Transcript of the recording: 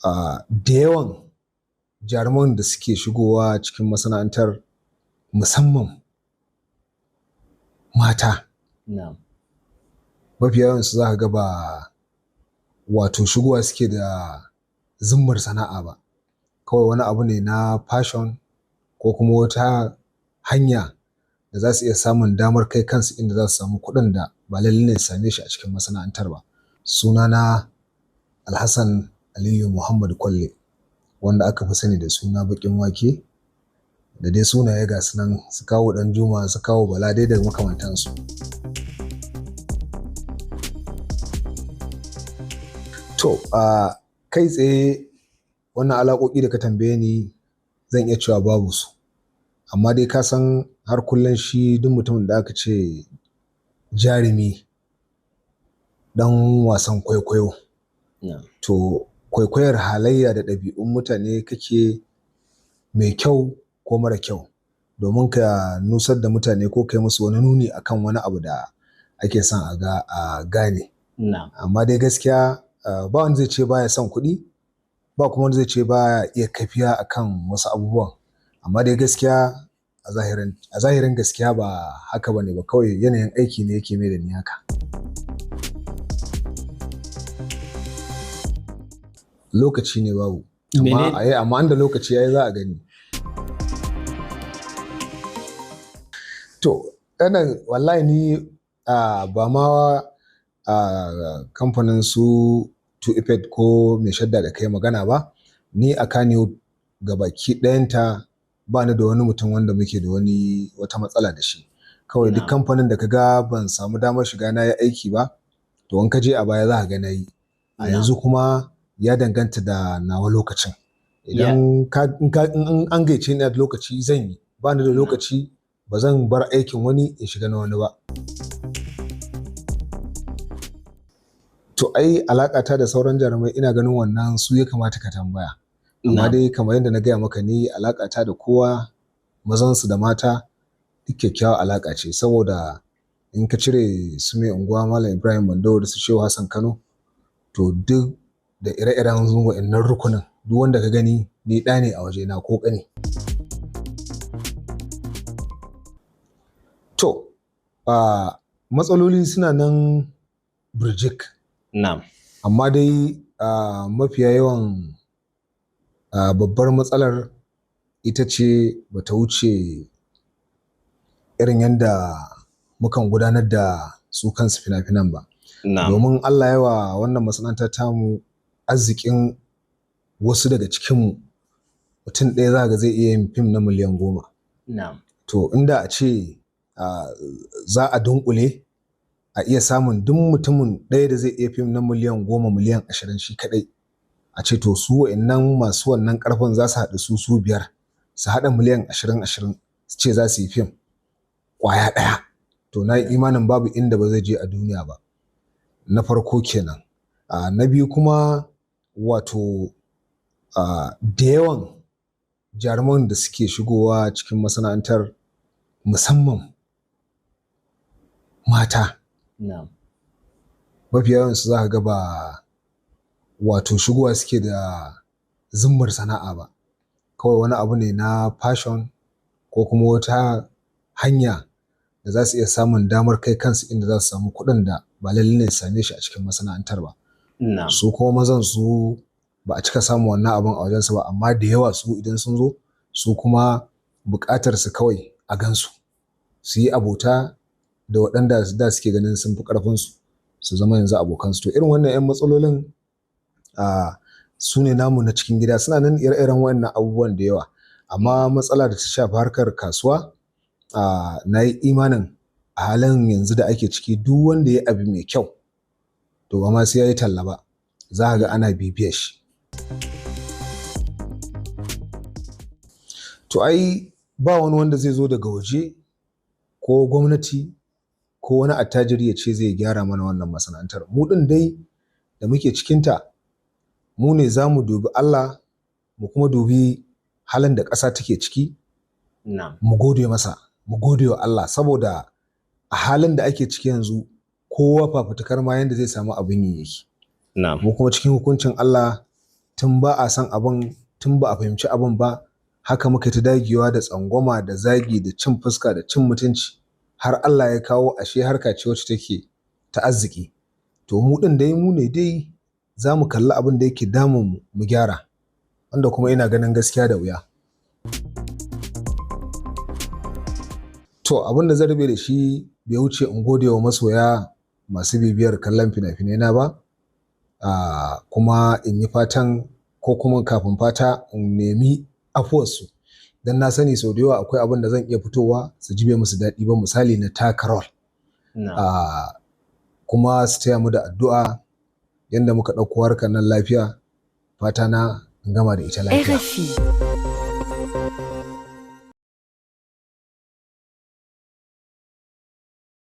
da yawan jaruman da suke shigowa cikin masana'antar musamman mata. Mafi yawansu za ka ga ba wato shigowa suke da zimmar sana'a ba, kawai wani abu ne na fashion ko kuma wata hanya da za su iya samun damar kai kansu inda za su samu kuɗin da ba lallai ne su same shi a cikin masana'antar ba. Sunana Alhassan Aliyu Muhammad Kwalle, wanda aka fi sani da suna baƙin wake, da dai sunaye ga su nan, su kawo ɗan juma, su kawo bala, dai da makamantansu. To, kai tsaye wannan alaƙoƙi da ka tambaye ni zan iya cewa babu su, amma dai ka san har kullum shi duk mutumin da aka ce jarumi ɗan wasan kwaikwayo, to kwaikwayar halayya da ɗabi'un mutane kake, mai kyau ko mara kyau, domin ka nusar da mutane ko kai musu wani nuni akan wani abu da ake son a gane. Amma dai gaskiya ba wanda zai ce baya son kuɗi, ba kuma wanda zai ce baya iya kafiya akan wasu abubuwan. Amma dai gaskiya a zahirin gaskiya ba haka bane ba, kawai yanayin aiki ne yake mai da ni haka. Lokaci ne babu, amma an da lokaci yayi za a gani. To, wallahi ni ba ma kamfanin su 2Effect ko mai shadda da kai magana ba, ni a Kannywood gabaki ɗayanta ba ni da wani mutum wanda muke da wata matsala da shi. Kawai duk kamfanin da ka ga ban samu damar shiga na yi aiki ba, to in ka je a baya za ka ga na yi. A yanzu kuma ya danganta da nawa lokacin. Idan an gaice ni a lokaci zan yi, ba ni da lokaci ba zan bar aikin wani in shiga na wani ba. To ai alaƙata da sauran jarumai ina ganin wannan su ya kamata ka tambaya. Amma dai kamar yadda na gaya maka, ni alaƙata da kowa, mazansu da mata, duk kyakkyawar alaƙa ce, saboda in ka cire su mai unguwa Malam Ibrahim Mando da su Shehu Hassan Kano, to duk da ire-iren wa'innan rukunin, duk wanda ka gani ni ɗa ne a wajena ko ƙani. To, matsaloli suna nan birjik. Amma dai mafiya yawan babbar matsalar ita ce bata wuce irin yadda mukan gudanar da su kansu fina-finan ba. Domin Allah yawa wannan masana'antar tamu arzikin wasu daga cikinmu, mutum ɗaya za ga zai iya yin fim na miliyan 10. To inda a ce za a dunkule a iya samun duk mutumin ɗaya da zai iya fim na miliyan 10, miliyan 20 shi kaɗai, a ce to su wa'innan masu wannan ƙarfin za su haɗu su biyar, su haɗa miliyan 20 su ce za su yi fim ƙwaya ɗaya, to na yi imanin babu inda ba zai je a duniya ba. Na farko kenan. Na biyu kuma, wato da yawan jaruman da suke shigowa cikin masana'antar musamman mata. Mafi yawansu za ka ga ba wato shigowa suke da zimmar sana'a ba, kawai wani abu ne na fashion ko kuma wata hanya da za su iya samun damar kai kansu inda za su samu kuɗin da ba lallai ne su same shi a cikin masana'antar ba. Su kuma mazan su ba a cika samun wannan abin a wajensu ba, amma da yawa su idan sun zo, su kuma buƙatar su kawai a gansu, su yi abota da waɗanda da suke ganin sun fi ƙarfinsu, su zama yanzu abokansu. To irin wannan 'yan matsalolin su ne namu na cikin gida, suna nan ire-iren waɗannan abubuwan da yawa. Amma matsala da ta shafi harkar kasuwa, na yi imanin a halin yanzu da ake ciki, duk wanda ya abu mai kyau to ba ma sai ya yi talla ba, za ka ga ana bibiyar shi. To ai ba wani wanda zai zo daga waje ko gwamnati ko wani attajiri ya ce zai gyara mana wannan masana'antar. Mu ɗin dai da muke cikinta, mu ne za mu dubi Allah, mu kuma dubi halin da ƙasa take ciki, mu gode masa, mu gode wa Allah, saboda a halin da ake ciki yanzu kowa fafutukar ma yanda zai samu abin yi yake. Mu kuma cikin hukuncin Allah tun ba a san abin, tun ba a fahimci abin ba, haka muka ta dagewa da tsangwama da zagi da cin fuska da cin mutunci har Allah ya kawo ashe harka ce wacce take ta arziki. To mu ɗin dai mu ne dai za mu kalli abin da yake damun mu gyara, wanda kuma ina ganin gaskiya da wuya. To abin da zan rabe da shi bai wuce in gode wa masoya masu bibiyar kallon fina-finai na ba, kuma in yi fatan ko kuma kafin fata in nemi afuwarsu, don na sani sau da yawa akwai abin da zan iya fitowa su ji bai musu daɗi ba, misali na taka rol. Kuma su taya mu da addu'a yadda muka ɗauko harkar nan lafiya, fata na in gama da ita lafiya.